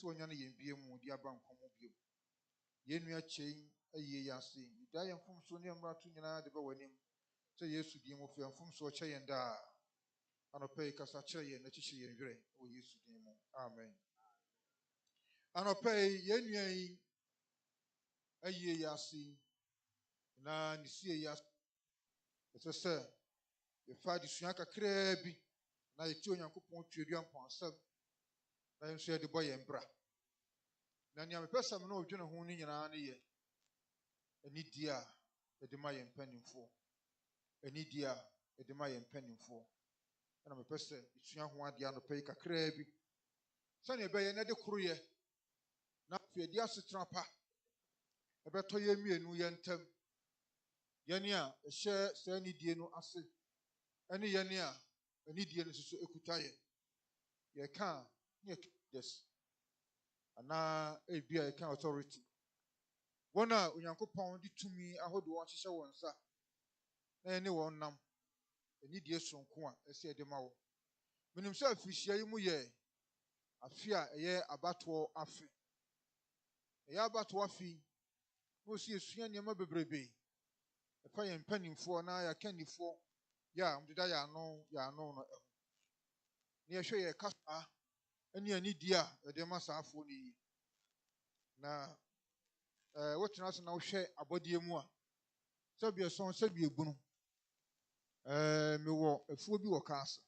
so nya na yembie mu di aba nkomo bio yenua chain aye yase da yemfom so ne amra to nyina de ba wanim so Yesu di mu fiamfom so che yenda anope kasa che ye na chichi ye nhwere o Yesu di mu amen anope yenua yi aye yase na nisie yase se ye fa di sua kakra bi na ye ti onyankopon twedua mponsam na nso ye de boye mbra na nya mepesam na odwene ho ni nyina na ye anidi a de ma ye mpanimfo anidi a de ma ye mpanimfo na mepese isua ho ade anopai kakra bi sane be ye na de koroye na afedi asetra pa ebeto ye mienu ye ntam ye ne a ehye sa anidie no ase ene ye ne a anidie no susu ekuta ye ka ne des ana ebia ye ka authority wona onyankopɔn di tumi ahodo won hyehye won sa na ene won nam anidie sonko a ese de ma wo menim sɛ afirihia yi mu yɛ afi a ɛyɛ abato afi ɛyɛ abato afi no si esua nneɛma bebrebe ɛfa yɛ mpanimfoɔ na yɛ kanifo ya mdeda ya ano no ɛho ne yɛhwɛ yɛ kasa ɛne anidie a ɛde ma saafo ne yi na wotena ase na wohwɛ abɔdeɛ mu a sɛbi ɛsɔn sɛbi ebunu mewɔ afuo bi wɔ kaasa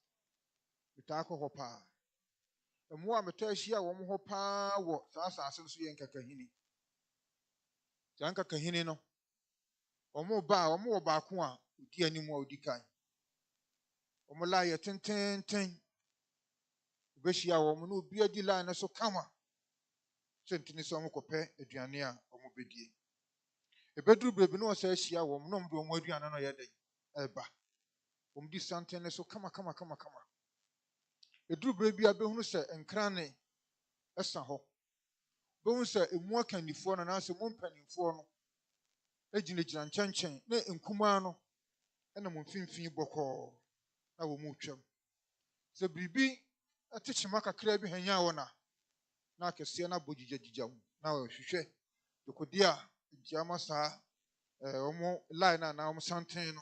metaa kɔ hɔ paa mmoa metaa ahyia wɔ mo hɔ paa wɔ saa asase no so yɛ nkakahini saa nkakahini no wɔn wɔ baako a odi anim a odi kan wɔn line yɛ tententen obɛhyia wɔn na obi adi line no so kama sentini sɛ wɔn kɔpɛ aduane a wɔn bɛdie ebɛduru beebi na wɔsɛ ahyia wɔn na wɔn de wɔn aduane no yɛ dɛ ɛba wɔn di santen no so kama eduru beebi a bɛhunu sɛ nkrane ɛsa hɔ bɛhunu sɛ emu akannifoɔ no anaasɛ mu mpanimfoɔ no egyinagyina nkyɛnkyɛn na nkumaa no ɛna mo mfimfini bɔkɔɔ na wɔn mu twam sɛ biribi ɛte kyima kakra bi hanya wɔn na akɛseɛ na bɔ gyigyagyigya mu na wɔhwehwɛ dokodi a ntiama saa wɔn line a na wɔn santen no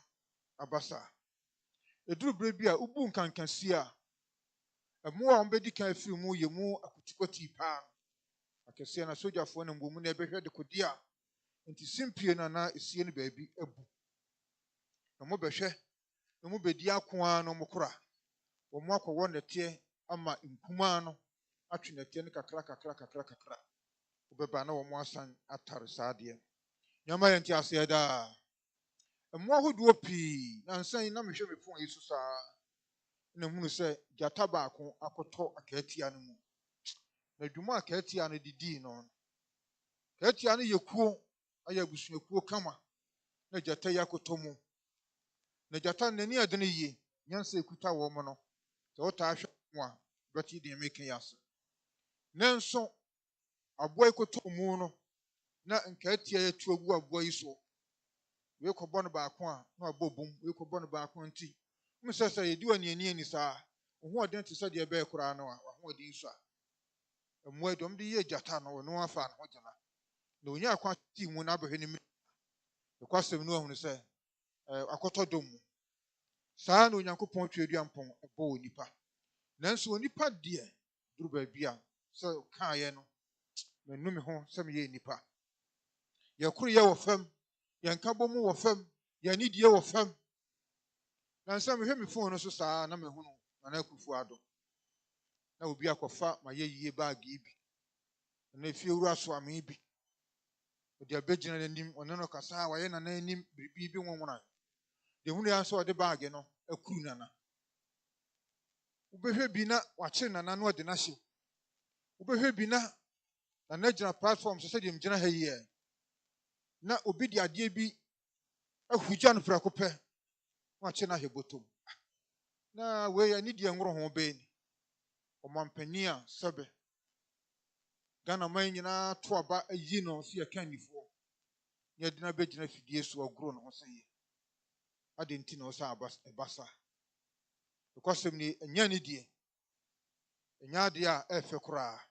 abasa eduru beebi a ubu nkankasi a mmoa a wɔbɛdi kan afiri mu yɛ mu akotikoti paa akɛseɛ na sogyafoɔ na mbom na ɛbɛhwɛ dokodi a nti simpie na esie no baabi abu na mo bɛhwɛ na mo bɛdi akoa na mo kora wɔn akɔwɔ nɛteɛ ama nkumaa no atwe nɛteɛ no kakra wobɛba na wɔn asan atare saa adeɛ nyama yɛn ti aseɛ daa mmoa ahodoɔ pii na nsan na mehwɛ me pon yi so saa na hunu sɛ gyata baako akɔtɔ akaatia no mu na dwuma akaatia no didii no akaatia no yɛ kuo ayɛ abusuakuo kama na gyata yi akɔtɔ mu na gyata n'ani ade no yie nyansa ekuta wɔn mo no sɛ wotaa hwɛ mo a bɛte deɛ meka yi ase nanso aboa yi kɔtɔ mu no na nkaatia yi atu agu aboa yi so wei kɔbɔ no baako a na wabɔ bom wei kɔbɔ no baako nti sɛ yɛdi wɔ ani saa ɔhoɔden te sɛ deɛ ɛbɛyɛ koraa no a ɔhoɔden so a mmoa dɔm de yɛ gyata no ɔno afa ne ho gyina na onyaa akwa tii mu na abɛhwɛ ne mu ɛkwasɛm no ahunu sɛ akɔtɔ dɔm mu saa na onyankopɔn twɛdua mpɔn ɛbɔ wɔ nipa nanso onipa deɛ duru baabi a sɛ kaeɛ no manu me ho sɛ meyɛ nipa yɛkoro yɛ wɔ fam yɛnka bɔ mu wɔ fam yɛanidie wɔ fam na nsa mehwɛ me phone no so saa na mahunu Nana Akufo-Addo na obi akɔfa ma yɛ yie baagi bi na efie wura so ame bi ɔde abɛgyina n'anim ɔne no kasa wayɛ nana anim biribi bi nwonwona de hunu ya nso ɔde baagi no akuru nana wobɛhwɛ bi na wakye nana no ɔde n'ahyɛ wobɛhwɛ bi na nana gyina platform so sɛdeɛ mgyina ha yi na obi de adeɛ bi ahugya no prɛko pɛ wakye na hebotom na we ani die nworo ho be ni omampani a sebe Ghana man nyina to aba ayi no so ye kanifo ye de na begina fidie so ogro no ho se ye ade nti na o sa abasa because ni enya ni die enya de a efe kora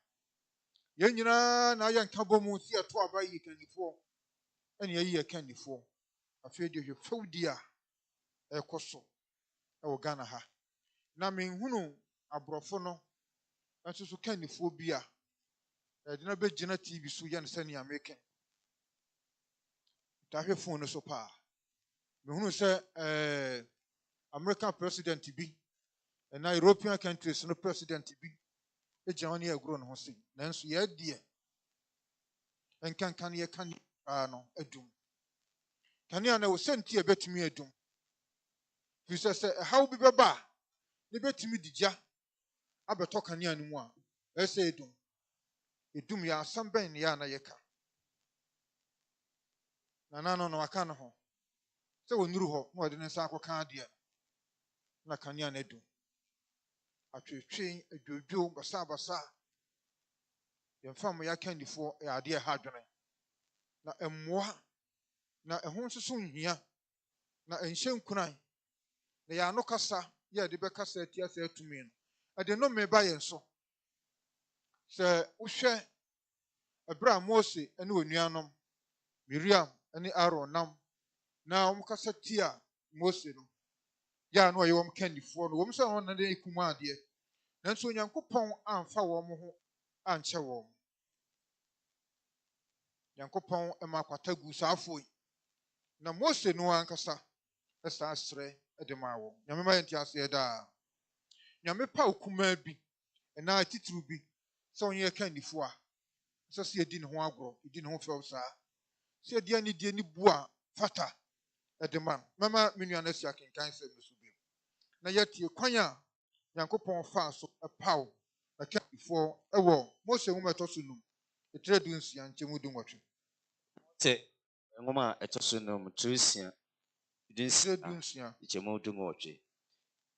Yenina na yan kabomu si ato abayi kanifo. Ene yi kanifo. Afei de hwe fawdia ekoso e wo Ghana ha. Na menhunu abrofo no nso so kanifo bi a de na begina TV so yan sani American. Ta hwe phone no so pa. Menhunu se American president bi and European countries no president bi ejawani agro no ho sei. Nanso ye de enkankan ye kan no adum. Kania na wo senti ebetumi adum. Fi se how bi beba ne betumi digya abeto kania no mu a ese edum. Edum ya asam ben ya na yeka. Na no aka no ho. Se wonuru ho na ode ne nsa akoka ade na kania na edum. Atwetwe adwodwo basa yɛmfa mo yakandifo ade ha adwene na emmoa na ɛho nsoso nhia na ɛnhyɛ nkunan na ya no kasa yɛ de bɛkasa atia sɛ atumi no ɛde no meba yɛn so sɛ wohwɛ Abra Mose ne onuanom Miriam ne Aaron nam na wɔn kasa tia Mose no ya no ɔyɛ wɔn kandifo no wɔn sɛ wɔn na de kuma adeɛ nanso Onyankopɔn amfa wɔn ho ankyɛ wɔn Nyankopɔn ema kwata gu saafo na Mose no ankasa esa asrɛ de ma wɔn nyame ma yɛnti ase da nyame pa okuma bi na titiri bi sɛ onye kandifo a sɛ sɛ yɛdi ne ho agorɔ yɛdi ne ho fɛw saa sɛ yɛdi ani die ni bu a fata de ma mama menua na si akenkan sɛ no so bi na yɛtie kwan a Nyankopɔn fa so paw na kandifo wɔ Mose nwoma ɛtɔ so num ɛtire du nsia nkyɛmu du nwɔtwe te nwoma ɛtɔ so num tusia dinsia nkyɛmu du nwɔtwe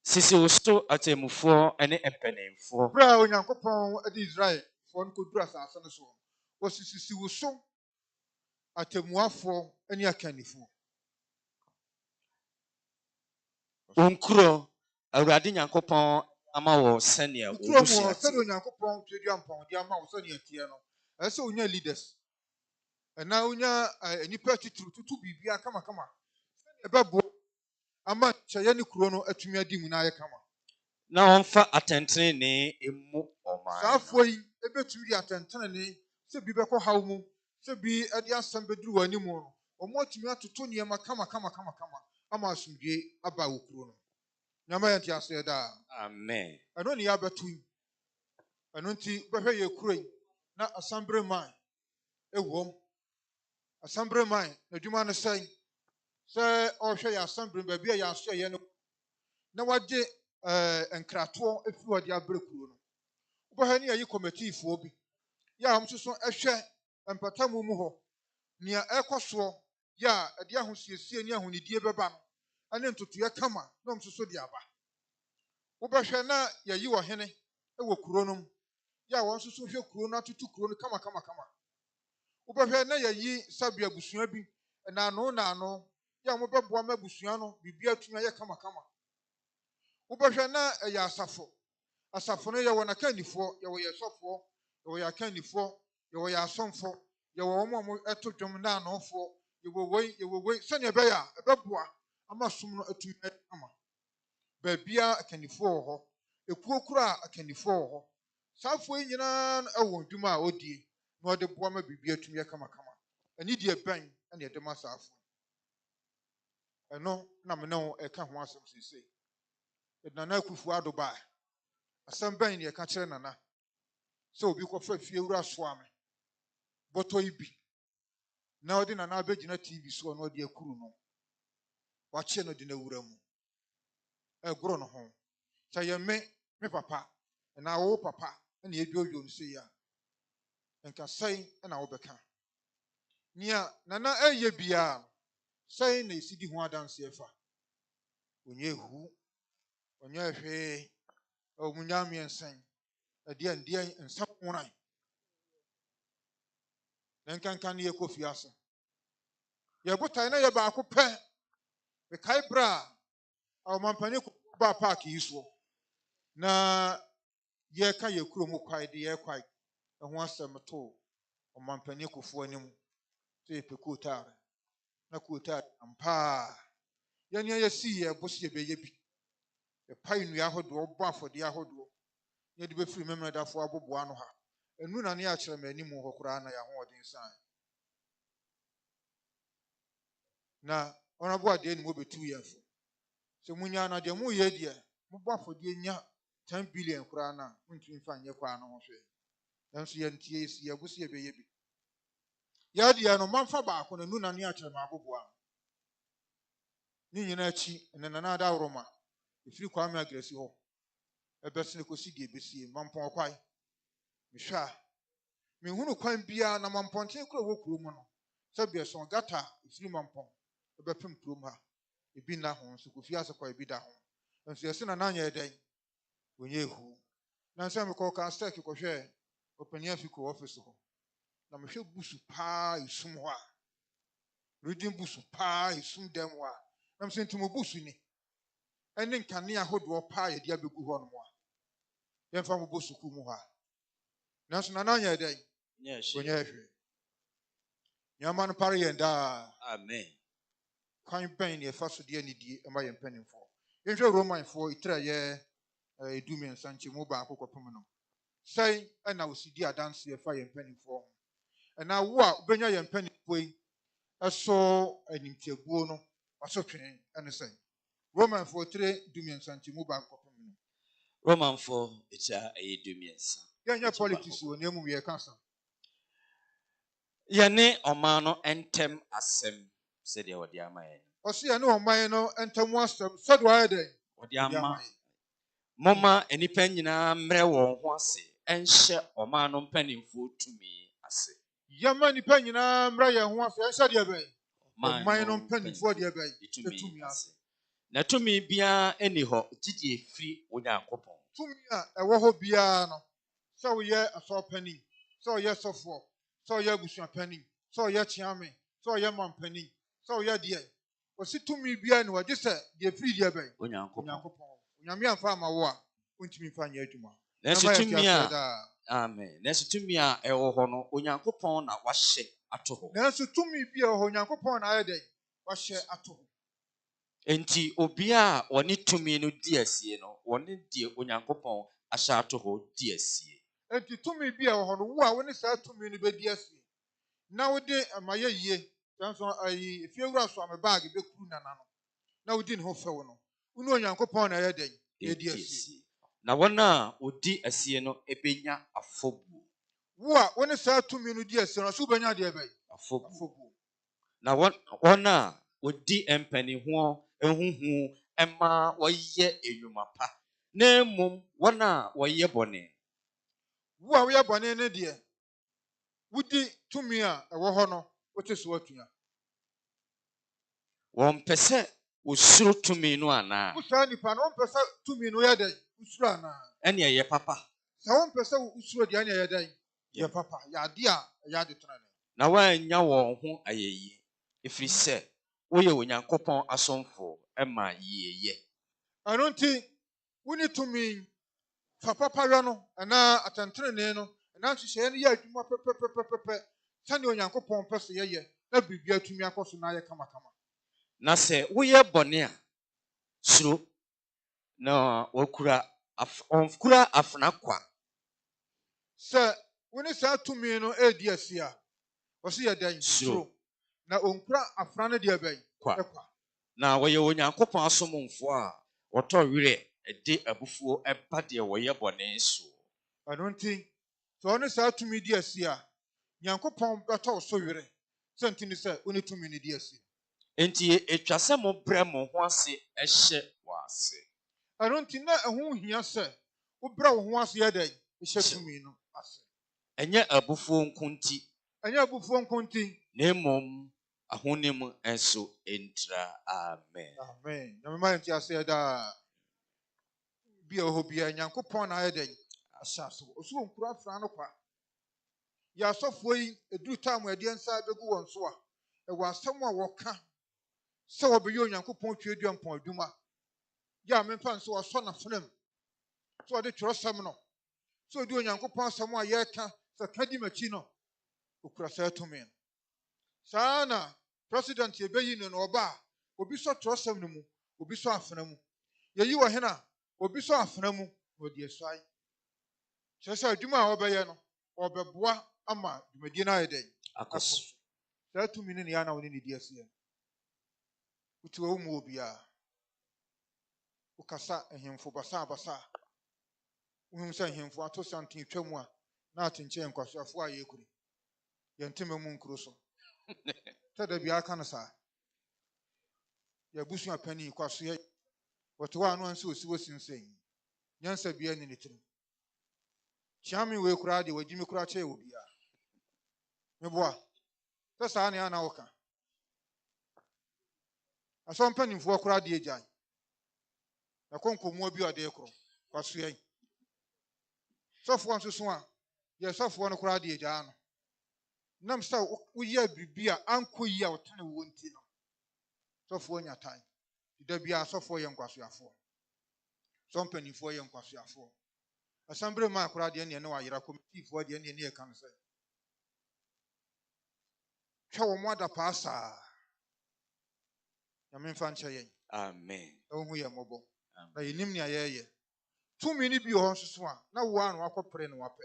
sisi woso atemufoɔ ne mpanimfoɔ bra Onyankopɔn de Israel fo no koduru asase no so wɔsisi woso atemuafoɔ ne akanifo onkuro Awurade Nyankopɔn ama wɔ sɛnea obusua sɛnea Onyankopɔn twedua mpɔn de ama wɔ sɛnea tie no ɛsɛ onya leaders ɛna onya nipa titiri tutu bibia kama sɛnea ɛbɛbo ama kyɛyɛ ne kuro no atumi adi mu na ayɛ kama na ɔmfa atɛntene emu ɔman saafo yi ebetumi di atɛntene sɛ bi bɛkɔ haw mu sɛ bi ɛde asɛm bɛduru wɔ anim no ɔmo atumi atoto nneɛma kama ama asomdwe aba wɔ kuro no nyama yɛnti ase da amen ɛno ne yɛabɛto yi ɛno nti bɛhwɛ yɛ kuro yi na asambere man ɛwɔm asambere man n'adwuma no sɛ ɔhwɛ yɛ asambere baabi a yɛaso yɛ no na wagye nkratoɔ efi wɔde abere kuro no wobɛhwɛ ne yɛyi kɔmitiifoɔ bi yɛ a wɔn nso so ɛhwɛ mpatamu mu hɔ nea ɛkɔ soɔ yɛ a ɛde ahosiesie ne ahonidie bɛba no ɛne ntotoeɛ kama na wɔn nso so de aba wobɛhwɛ na yɛyi wɔ hene ɛwɔ kuro no mu yɛ a wɔn nso so hwɛ kuro no atoto kuro no kama wobɛhwɛ na yɛyi sabi abusua bi naano yɛ a wɔbɛboa ma abusua no biribi atumi ayɛ kama wobɛhwɛ na ɛyɛ asafo no yɛwɔ n'akannifoɔ yɛwɔ yɛ sɔfoɔ yɛwɔ yɛ akannifoɔ yɛwɔ yɛ asɔmfoɔ yɛwɔ wɔn a wɔto dwom naanofoɔ yɛwɔ wei sɛnea ɛbɛyɛ a ɛbɛboa ama som no atumi ayɛ kama baabia akannifoɔ wɔ hɔ ekuo kura akannifoɔ wɔ hɔ saafoɔ yi nyinaa ɛwɔ dwuma a ɔdie na ɔde boa ma biribi atumi ayɛ kama ɛni deɛ bɛn ɛna ɛde ma saafoɔ ɛno na me ne ho ɛka ho asɛm sese Nana Akufo Addo ba asɛm bɛn ne ɛka kyerɛ Nana sɛ obi kɔfa fie wura soa me bɔtɔ yi bi na ɔde Nana abɛgyina TV so na ɔde akuru no wakyɛ no de na wura mu ɛgoro no ho sɛ yɛ me papa na wo papa na yɛdwodwo no sɛ ya nka sɛn na wobɛka nia Nana ɛyɛ bia sɛn na esidi ho adanse ɛfa onye hu onye hwee omunyame nsan ɛdeɛ nsa wonan na nkankan ne Kofi Kyei yɛbotae na yɛ baako pɛ mekae bra a ɔmampani ba park yi so na yɛka yɛ kuro mu kwae de yɛ kwae ɛho asɛm to ɔmampani Kofi anim sɛ yɛpɛ kootaare na kootaare ampa yɛne yɛsi yɛ bo sɛ yɛbɛyɛ bi yɛpae nnua ahodoɔ bɔ afɔdeɛ ahodoɔ yɛde bɛfiri memnadafoɔ aboboa no ha ɛnu na ne yɛakyerɛ ma anim hɔ koraa na yɛahoɔden san na ɔnabo adeɛ ne mobɛtu yɛn fo sɛ munya na deɛ moyɛ deɛ mobɔ afɔdeɛ nya 10 billion koraa na montumi mfa nyɛ kwaa no ho hwɛ nanso yɛntie yɛsi yɛ bo sɛ yɛbɛyɛ bi yɛdeɛ no mamfa baako na ɛnu na ne yɛakyerɛ ma aboboa no ne nyinaa akyi ɛnɛ nana da woroma ɛfiri Kwame Agresi hɔ ɛbɛsene kɔsi deɛ ɛbɛsie Mampɔn kwae mehwɛ a menhunu kwan biara na mampɔnten kora wɔ kurom no sɛ biɛsɔn gata ɛfiri Mampɔn ɛbɛpem kurom ha ebi nna ho nso Kofi ase kwa ebi da ho nso yɛse na nanyɛ dɛn onye ehu na nsɛ mekɔ ka stek kɔhwɛ ɔpani afiko office hɔ na mehwɛ busu paa esum hɔ a reading busu paa esum dɛm hɔ a na msɛ ntimo busu ni ɛne nkane ahodoɔ paa yɛde abɛgu hɔ no mu a yɛmfa mo busu ku mu hɔ a nanso na nanyɛ dɛn onye ehwe nyama no pare yɛn daa Amen. kwan bɛn ne ɛfa so deɛ ne die ɛma yɛn mpanimfoɔ yɛhwɛ Romanfoɔ itira yɛ edumiɛnsa nkyɛmu baako kɔpem no sɛn ɛna osidi adanse ɛfa yɛn mpanimfoɔ ho ɛna wo a wobɛnya yɛn mpanimfoɔ yi ɛso animtiabuo no waso twene ɛne sɛn Romanfoɔ itire dumiɛnsa nkyɛmu baako kɔpem no Romanfoɔ itira ɛyɛ dumiɛnsa yɛnyɛ politics wɔ nneɛma mu yɛka asɛm yɛne ɔman no ntɛm asɛm sɛdeɛ wɔde ama yɛn ɔsi yɛne ɔman no ntam asɛm sɛdeɛ wɔayɛ dɛn wɔde ama moma nnipa nyinaa mmerɛ wɔn ho ase ɛnhyɛ ɔman no mpanimfoɔ tumi ase yɛma nnipa nyinaa mmra yɛn ho ase ɛnhyɛ deɛ bɛn ɔman no mpanimfoɔ deɛ bɛn tumi ase na tumi biara ɛni hɔ gyegye efiri Onyankopɔn tumi a ɛwɔ hɔ biara no sɛ woyɛ asɔpanin sɛ woyɛ sɔfoɔ sɛ woyɛ abusuapanin sɛ woyɛ kyeame sɛ woyɛ mampanin sɛ woyɛ deɛ wɔsi tumi biara ne wɔgye sɛ deɛ firi deɛ bɛn Onyankopɔn Onyame amfa ama wo a wontumi mfa nyɛ adwuma nanso tumi a amen nanso tumi a ɛwɔ hɔ no Onyankopɔn na wahyɛ ato hɔ nanso tumi bi a ɛwɔ hɔ Onyankopɔn na ayɛ dɛn wahyɛ ato hɔ enti obiara a wɔne tumi no di asie no wɔne deɛ Onyankopɔn ahyɛ ato hɔ di asie enti tumi bi a ɛwɔ hɔ no wo a wo ne saa tumi no bɛdi asie na wode amayɛ yie sanso ayi efiewura so ame baage bɛkuru nana no na wodi ne ho fɛw no wo ne Onyankopɔn na ayɛ dɛn yɛdi asie na wɔn a wodi asie no ebenya afɔbuo wo a wo ne saa tumi no di asie no so bɛnya deɛ bɛn afɔbuo na wɔn a wodi mpaniho ehuhu ɛma wɔyɛ enwuma pa na mmom wɔn a wɔyɛ bɔne wo a woyɛ bɔne ne deɛ wodi tumi a ɛwɔ hɔ no wote so atua wɔn pɛ sɛ wosuro tumi no anaa wo saa nipa no wɔmpɛ sɛ tumi no yɛ dɛn wosuro anaa ɛne ɛyɛ papa sɛ wɔmpɛ sɛ wosuro deɛ ɛne ɛyɛ dɛn yɛ papa yɛ ade a ɛyɛ ade tena ne na wɔanya wɔn ho ayɛyie ɛfiri sɛ woyɛ Onyankopɔn asomfo ɛma yieyɛ ɛno nti wo ne tumi fa papa hwɛ no ɛnaa atɛntenenee no ɛnaa nhyehyɛeɛ no yɛ adwuma pɛpɛpɛpɛpɛ sɛnea Onyankopɔn pɛ sɛ yɛyɛ na biribi atumi akɔ so na ayɛ kamakama na sɛ woyɛ bɔne a suro na ɔnkura afena kwa sɛ wo ne saa tumi no ɛredi asi a ɔsi yɛ dɛn suro na ɔnkura afena no deɛ bɛn kwa na wɔyɛ Onyankopɔn asomfoɔ a wɔtɔ werɛ ɛde abufuo ɛba deɛ wɔyɛ bɔne so ɛno nti sɛ ɔne saa tumi di asi a Nyankopɔn bɛtɔ so werɛ sɛ nti ne sɛ wo ne tumi no di asi enti etwa sɛ mo brɛ mo ho ase ɛhyɛ wɔ ase ɛno nti na ɛho hia sɛ wobrɛ wo ho ase yɛ dɛn ɛhyɛ tumi no ase ɛnyɛ abufuo nko nti ɛnyɛ abufuo nko nti na mmom ahonim nso ntra amen amen na mema yɛnti ase daa bi a ɛwɔ hɔ biara Nyankopɔn na ayɛ dɛn ahyɛ ase ɔso wɔnkura afra no kwa yɛ asɔfoɔ yi ɛduru time a ɛdeɛ nsa bɛgu wɔn so a ɛwɔ asɛm a wɔka sɛ wɔbɛyɛ Onyankopɔn twerɛdua mpɔn adwuma yɛ a memfa nso wɔasɔ n'afenam sɛ ɔde twerɛsɛm no sɛ ɔde Onyankopɔn asɛm a yɛreka sɛ kadi machi no okura sɛ tumi no saa na president yɛbɛyi no na ɔba obi sɔ trɔsɛm no mu obi sɔ afena mu yɛyi wɔ hena obi sɔ afena mu na ɔde asuae kyerɛ sɛ adwuma a ɔbɛyɛ no ɔbɛboa ama dwumadie no ayɛ dɛn akɔ so saa tumi no ne yɛ na wo ne ne di aseɛ wotu wɔ wo mu obiara wokasa ahemfo basabasa wohum sɛ ahemfo ato santen twa mu a na atenkyɛ nkwasoafoɔ a yɛkuri yɛntema mu nkuro so sɛ da biara ka no saa yɛabusua pani kwasoɛ wɔte hɔ a no ansɛ osi wɔ sinsɛn nyansa biara ne ne tirim kyame wei koraa deɛ wagyi me koraa kyɛɛ wɔ biara meboa sɛ saa ne ana woka asɔ mpanimfoɔ koraa deɛ gyae ɛkɔ nkɔmmua bi a ɔde korɔ kwasoɛ yi sɔfoɔ nso so a yɛ sɔfoɔ no koraa deɛ gyaa no nam sɛ woyɛ biribi a ankɔ yi a ɔtene wɔ nti no sɔfoɔ nya tan da biara sɔfoɔ yɛ nkwasoafoɔ sɔ mpanimfoɔ yɛ nkwasoafoɔ asambere maa koraa deɛ neɛ ne wayera komitiifoɔ deɛ neɛ ne yɛka no sɛ hwɛ wɔ mo adapaa saa nyame mfa nkyɛ yɛn amen na wohu yɛ mmɔbɔ na yɛnim nea yɛyɛ tumi no bi wɔ hɔ nso so a na wo a na wakɔpere no wapɛ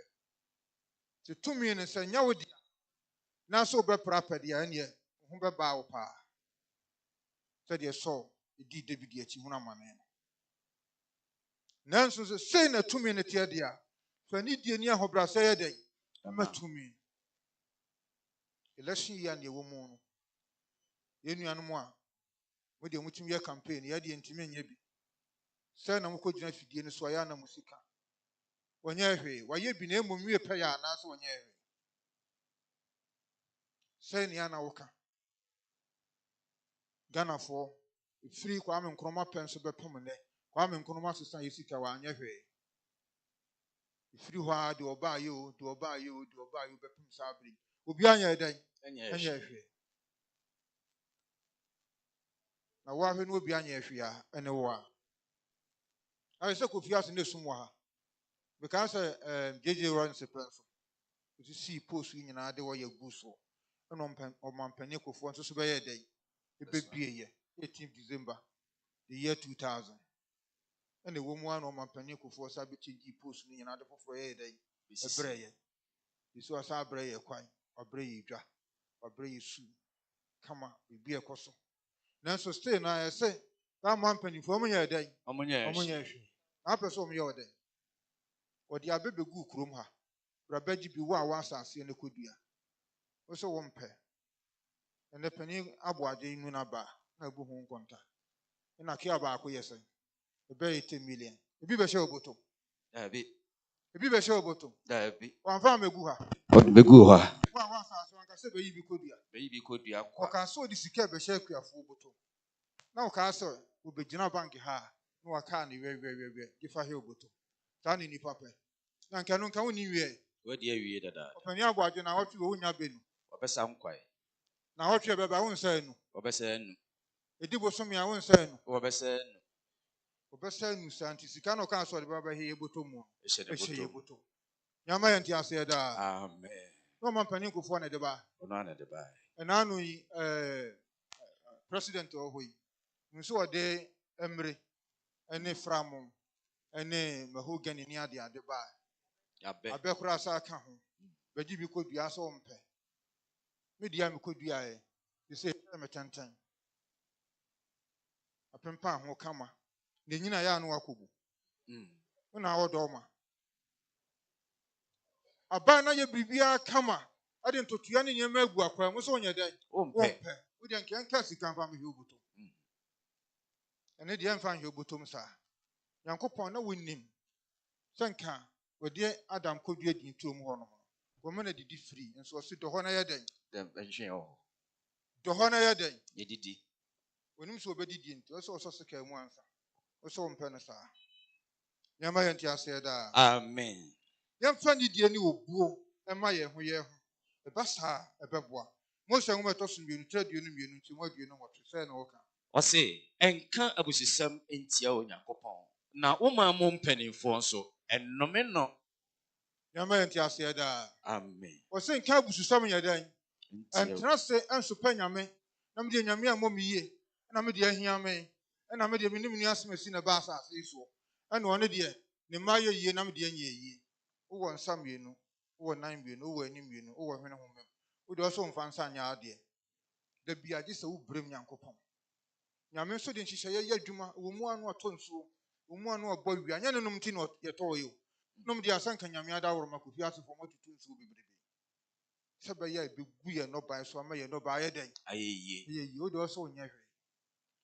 nti tumi no sɛ nyɛ wo dea nanso wobɛpra apɛdeɛ a ɛneɛ wo ho bɛbaa wo paa sɛdeɛ sɛ ɛdii David akyi hunu amane no nanso sɛ sei na tumi no teɛ deɛ a fa ne die ni ahobrɛasɛ yɛ dɛn ɛma tumi election yi a neɛ wɔ mu no yɛnnuanom a mode mutumi yɛ campaign yɛdeɛ ntumi nyɛ bi sɛ na mokɔgyina fidie no so ayɛ ana mu sika wɔnyɛ hwee wɔyɛ bi na mmom wie pɛ yɛ anaasɛ wɔnyɛ hwee sɛ nea na woka Ghanafoɔ ɛfiri Kwame Nkrumah pɛ nso bɛpem nnɛ Kwame Nkrumah sesa yɛ sika wɔanyɛ hwee ɛfiri hɔ a deɛ ɔbaayɛ o deɛ ɔbaayɛ o deɛ ɔbaayɛ o bɛpem saa bere obi anyɛ dɛn ɛnyɛ hwee na woahwɛ no obi anyɛ hwee a ɛne wo a ayɛ sɛ Kofi Kyei ne sum wɔ ha mekaa sɛ JJ Lawrence pɛ nso ɔsisii post yi nyinaa de wɔyɛ gu soɔ ɛna ɔmampani Kofoɔ nso so bɛyɛ dɛn ɛbɛbieyɛ 18th December the year 2000 ɛna ɛwɔ mu a na ɔmampani Kofoɔ sa bɛkyɛgyi post no nyinaa de foforɔ yɛyɛ dɛn ɛbrɛ yɛ biso asa abrɛ yɛ kwan wabrɛ yɛ dwa wabrɛ yɛ su kama biribi ɛkɔ so nanso still na ɛsɛ saa mampanimfoɔ ɔmo yɛ dɛn ɔmo nyɛ hwee na apɛ sɛ ɔmo yɛ ɔdɛn wɔde abɛbɛgu kurom ha brabɛgye bi wo a wɔasase no kɔdua wo sɛ wompɛ ɛnɛ panin aboagye nu no aba na abu ho nkɔnta ɛna kea baako yɛ sɛn ɛbɛyɛ 10 million ebi bɛhyɛ wo bɔtɔ ebi bɛhyɛ wo bɔtɔ wɔamfa mɛgu ha bɛgu hɔ a wo a wɔasase wanka sɛ bɛyi bi kɔdua ɔka sɛ ɔde sika bɛhyɛ akuafoɔ bɔtɔ na ɔkaa sɛ wobɛgyina bank ha a na wakaa ne wɛwɛwɛwɛ gye fa hɛ wo bɔtɔ saa ne nipa pɛ na nka no nka wo ni wie wadi awie dada ɔpani aboagye na wɔtwe wo nya bɛnu wɔbɛsa nkwae na wɔtwe bɛba wo nsa anu wɔbɛsa anu ɛdi bosome a wo nsa anu wɔbɛsa anu wɔbɛsa anu saa nti sika na ɔkaa sɛ ɔde bɛba bɛhɛ yɛ bɔtɔ mu ɛhyɛ yɛ bɔtɔ nyama yɛ nte aseɛ daa amen na ɔma mpani Nkofoɔ na ɛde ba ɔno ana de bae ɛna ano yi president wɔ hɔ yi nso ɔde mmere ɛne framom ɛne mahogany ne ade ba abɛ koraa sa aka ho bɛgye bi kɔdua sɛ ɔmpɛ media me kɔduaeɛ te sɛ metɛntɛn apempa ho kama na nyina yɛ ano akɔbu wona wɔdɔ ma aba na yɛ biribiara kama ade ntotoa ne nneɛma agu akwaa mu sɛ ɔnyɛ dɛn wompɛ wode nkenka sika mfa mehwɛ wobɔtɔ ɛne deɛ mfa nhwɛ wobɔtɔm saa Nyankopɔn na wonim sɛ nka wɔde Adam kɔdua di ntuom hɔ no wɔma na didi firi nso ɔsi dɔ hɔ na yɛ dɛn dɔ hɔ na yɛ dɛn yɛdidi onim sɛ ɔbɛdidi nti ɔsɛ ɔsɔ sika mu ansa ɔsɛ ɔmpɛ no saa nyɛma yɛ nte aseɛ daa amen yɛmfa nidie ne obuo ɛma yɛn ho ɛba saa ɛbɛboa Mose nwoma ɛtɔ so 2 22 nti mu 28 sɛ na wɔka ɔse ɛnka abusisɛm ntia Onyankopɔn na woma mo mpanimfoɔ nso ɛnnome no Nyame nti ase da. Amen. O se nka bususam yedan. Nti Entra se enso pa nyame. Na me de nyame amomie. Na me de ahia me. Na me de minim ni asmasi na ba asase so. Na one de ne maye yie na me de anya yie. Wo nsam mienu, wo nan mienu, wo ani mienu, wo hwene homem. Wo de so mfa nsa anya ade. Da bia gye se wo brem Nyankopɔn. Nyame so de nhihye ye adwuma wo mu anu atonsuo. Wo mu anu abɔ wi. Anya nenum ti no ye to yo. Nom de asanka nyame adaworo makofi asefo matutu nsuo bebrebe. Sebe ya ebegu ye no ban so ama ye no ba ye den. ayeye. Ye wo de so nya hwe.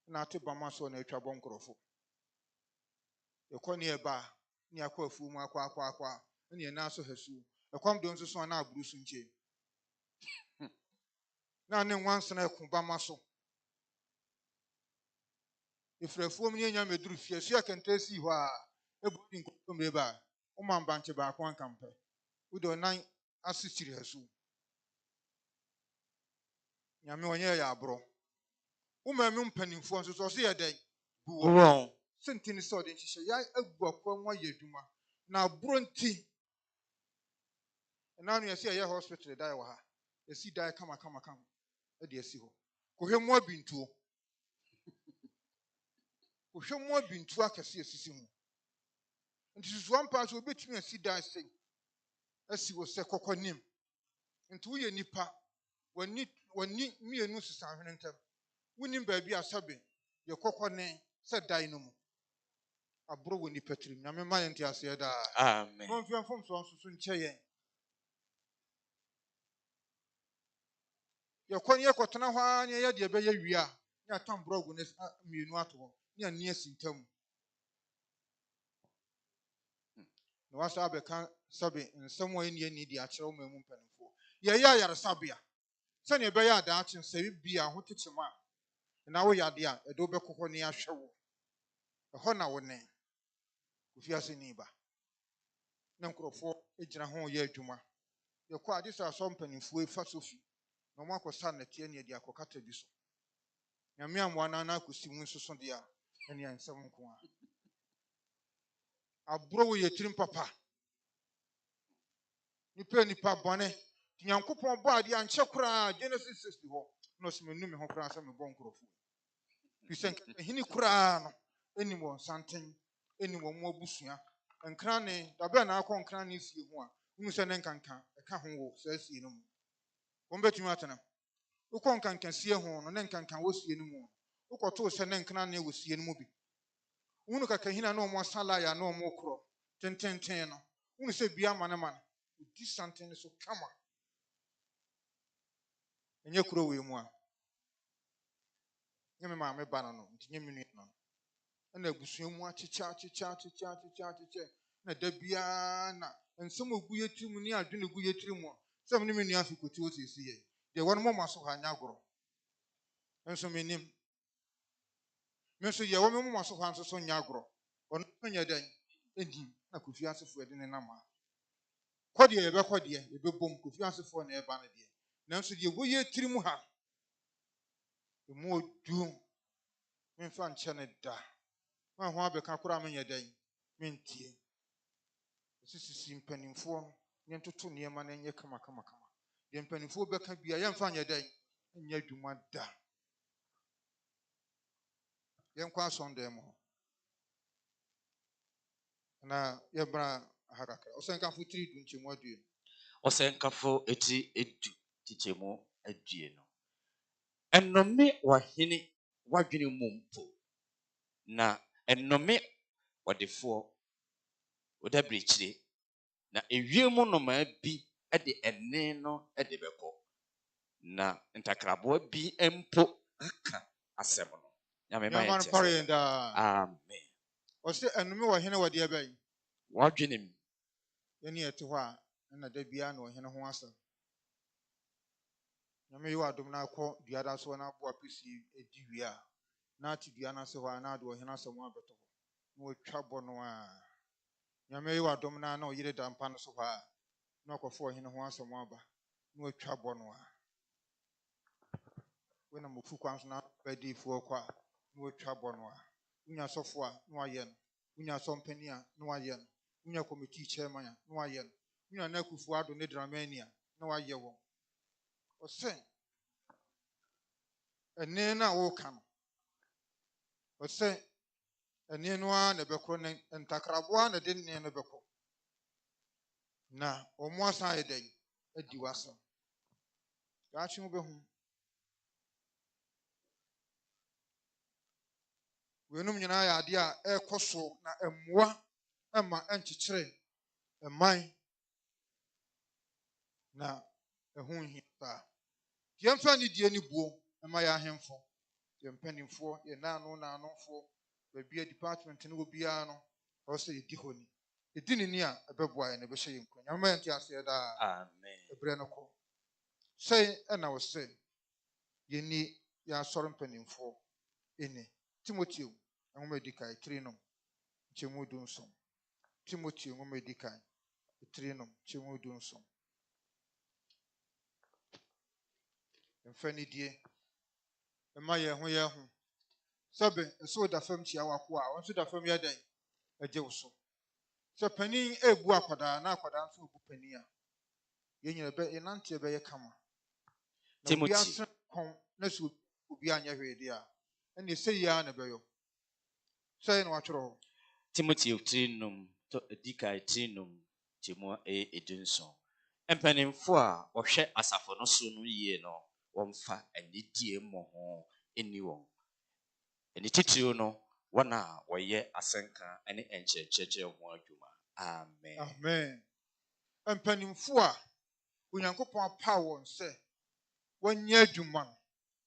Na ate bama so na atwa bonkrofo. Ye kɔ ne ye ba, ne akɔ afu mu akwa. Ne ye na so hasu. Ekwam de nso so na aburu so nche. Na ne nwansana eku bama so. Ifrafuo mu nya meduru fie so ya kente si hɔ a ebodi nkotomre ba. Wo mamba nche ba akwa nkampe. Wo de onan asisiri hasu. Nyame onye ya abro. Wo ma me mpanimfo nso so ye den. Buwon. Sentini so de nhihye ya agu akwa nwa ye adwuma. Na abro nti. Na anu yesi ye hospital dai wa ha. Esi dai kama. E de esi ho. Kohwe mu abintuo. Kohwe mu abintuo akese esisi ho. Nti susu ampa so obetumi asi dai sei. Asi wo se kokonim. Nti wo ye nipa. Wani mienu sisa hwene ntam. Wonim ba bi asabe ye kokone se dai no mu. Abro wo nipa tirim. Na me ma ye nti ase da. Amen. Mo mfiam fom so nso nche ye. Ye kon ye kotena ho anya ye de be ye wi a. Ya tam brogu ne mienu ato ho. Ne ani asintam. Na wasa abeka sabe nsem wo ni ani di akere wo mamu mpanimfo. Ye ya yare sabia. Se ne be ya da achen se bi a ho tetema. Na wo yade a edo be kokko ne ahwe wo. Ho na wo ne. Kofiase ni ba. Na nkrofo ejira ho ye adwuma. Ye kwa ade sa so mpanimfo efa sofi. Na mo akosa na tie ne di akokata bi so. Nyame amwa na akosi mu nsoso de a ene ansem nko a. Abro wo ye tirim papa. Nipa bone. Nyankopɔn bɔ ade anche kura Genesis 60 ho. No se menu me ho kura se me bɔ nkrofo. Christian hini kura no enim won santen, enim won mu abusua. Nkran ne da be na akɔ nkran ne sie ho a. Unu se ne nkanka eka ho wo se sie no mu. Wɔn betumi atena. Ukɔ nkanka sie ho no ne nkanka wo sie no mu. Ukɔto se ne nkran ne wo sie no mu bi. Unu kaka hina na ɔmo sala ya na ɔmo korɔ. Tenten no. Unu se bia manama. Udi santen so kama. Enye kuro we mu a. Nyeme ma me ba no nti nyeme nu no. Na abusua mu achicha. Na da bia na nsem ogu yetirim ni adwene ogu yetirim mo. Sem ne menu afikoti o sesi ye. De won mo maso ha nya agoro. Enso menim. Me so ye wo me mo maso ha nso so nya agoro. Ono nya dan edi na Kofi asefo ede ne nama. Kode ye be kode ye be bom Kofi asefo na e ba na de. Nanso de wo yetirim ha. Emu odu. Me fa nche ne da. Ma ho abeka kora me nya dan. Mentie. Sisi mpanimfo no nye ntoto niema na nye kama. Ye mpanimfo beka bia ye mfa nya dan. Nya adwuma da. Ye nkwa sonde mo. Na ye bra hakaka. Osenkafo tiri du nchemu adue. Osenkafo eti edu tichemu adue no. Enome wahene wadwene mumpo. Na enome wadefo odabrichire. Na ewiemu no ma bi ede enne no ede beko. Na ntakrabo bi empo aka asem no. Nyame ma yete. Amen. Ose enome wahene wade abai. Wadwenem. Yene yete ho a na da bia na wahene ho asem. Nyame yi wadom na akọ duada so na abo apisi edi wi a. Na ati dua na se ho a na ade wahene asem abeto. Na otwa bọ no a. Nyame yi wadom na oyire dampa no so ho a. Na akọfo wahene ho asem aba. Na otwa bọ no a. Wena mofu kwan so na bedi fu kwa na otwa bọ no a. Unya sofo a na waye no. Unya sompani a na waye no. Unya committee chairman a na waye no. Nuna na kufu ado ne Dramania na waye wo. Ose ene na wo ka no. Ose ene no a na bekro ne ntakraboa na de ne no beko. Na omo asan yeden adi wasa. Ya chi mo behu. Wenum nyina ya ade a ekoso na emmoa ema enchichire eman na ehu hita. Yemfa ni die ni buo ema ya ahemfo. Yempanimfo ye naanofo baabi department ne obia no ose yedi honi. Edi ni a ebeboa ye na behye yenkwa. Nyama enti ase da. Amen. Ebre no ko. Sei na wo sei. Ye ni ya soro mpanimfo ene. Timoteo ngoma edikai 3 no. Chemu dunsom. Timoteo ngoma edikai 3 no. Chemu dunsom. Mfani die. Ema ye ho. Sabe eso da fam chia wako a wonso da fam ye den eje wo so. So panin ebu akwada na akwada nso obu panin a. Ye nyina be enante be ye kama. Na obi Timothy. asen kon na so obi anya hwede a. Ene sei ya na be yo. Sei na watworo. Timothy Trinum to Dikai Trinum Timua Edunson. Empanimfo a wɔhwɛ asafo no so no yie no wɔmfa anidie mmɔ ho ani wɔn. Ani titiriw no wɔn a wɔyɛ asɛnka ne nkyerɛkyerɛ ho adwuma. Amen. Amen. Empanimfo a Onyankopɔn apa wɔn sɛ wɔnyɛ adwuma no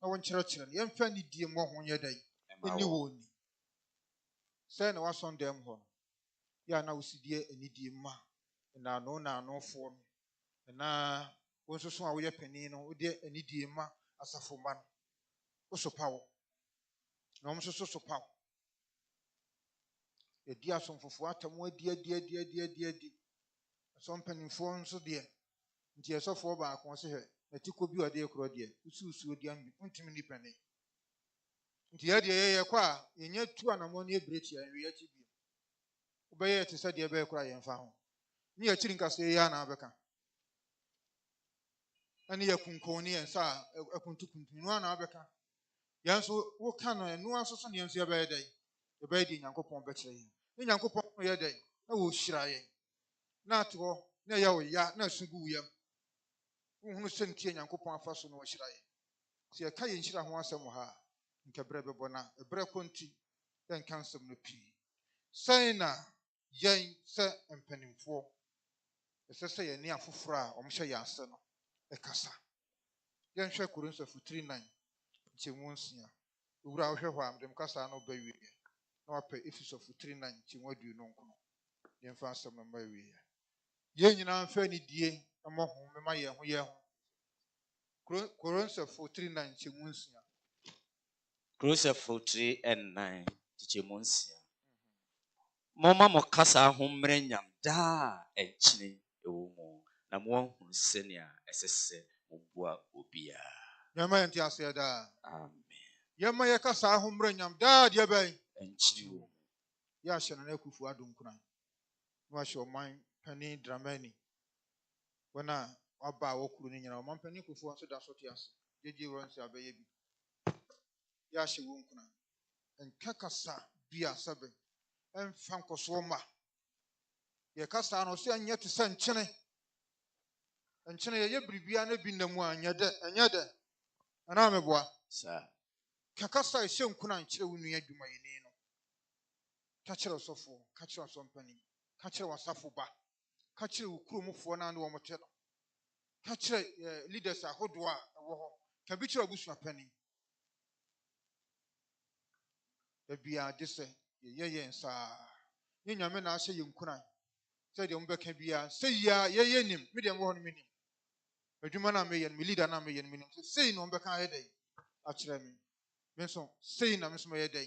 na wɔnkyerɛkyerɛ no. Yɛmfa ni die mmɔ ho yɛ dai. Eni wɔ ni. Sei na wason dem ho no. Ya na wosidie anidie ma. Na anofo no. Na wonsoso a woyɛ panin no wode anidie ma asafo ma no. Wosopa wo. Na omsoso sopa wo. Yedi asomfofo atamu adi. Asom panimfo nso de. Nti esofo ba akon se hwe. Na tiko bi ode ekro de. Ususu odi ambi. Untimi ni panin. Nti ye de ye kwa yenye tu anamo ne ebreti ya nwe achi bi. Obeye te se de be ekra yemfa ho. Ni achiri nkase ya na abeka. Ani yakunkoni ensa akuntukuntu no na abeka. Yanso wo ka no enu asoso ne yanso ye dai. Ye be di Nyankopɔn be kire yin. Ni Nyankopɔn no ye dai. Na wo hyira yin. Na to na ye wo ya na sugu yam. Wo hunu sentie Nyankopɔn afa so no wo hyira yin. Se ye ka yin hyira ho asɛm ha. Nke bre bebo na bre konti den kansem no pi. Sai na yen se empanimfo. Esese ye ni afoforo a omhye ya ase no ekasa. Yen hwe Korinthos 3:9. Chemu nsia. Owura wo hwe ho am dem kasa no ba wie. Na wape Efesos 3:9 chemu adu no nko. Yen fa asem no ba wie. Yen nyina mfa ni die amo ho mema ye ho. Korinthos 3:9 chemu nsia. Korinthos 3:9 chemu nsia. Moma mokasa ho mmerɛ nyam daa enkyene ewo mu. Na mo hu senia esese mobua obia. Yama yenti ase da. Amen. Yama ye kasa ho mmerɛ nyam daa de bɛn Enkyene wo. ya hye na kufu adom kuna. Wa hye oman panin Dramani. Wana waba wokuru ni nyina oman panin kufu nso da so te ase. Jeje wonsi abɛyɛ bi. Ya hye wo nkuna. Enka kasa bia sabe. Emfa nkoso ma. Ye kasa no so anya te se nkyene. Nkyene ye bribia na bi namu anya de, ana meboa. Sa. Kakasa ehye nkuna nkyere wo nua adwuma yini no. Ka kyerɛ osofo, ka kyerɛ osompani, ka kyerɛ wasafo ba, ka kyerɛ ukuromfo na ande wo mote no. Ka kyerɛ leaders ahodo a ɛwɔ hɔ. Ka bi kyerɛ obusua pani. Da bia de sɛ ye nsa. Ye nyame na ahye ye nkuna. Sɛ de mbɛka bia, sɛ ya ye nim, me de mo no menim. Adwuma na me ye, me leader na me ye menim. Sɛ no mbɛka ye dai. A kyerɛ me. Me so sɛ na me so ye dai.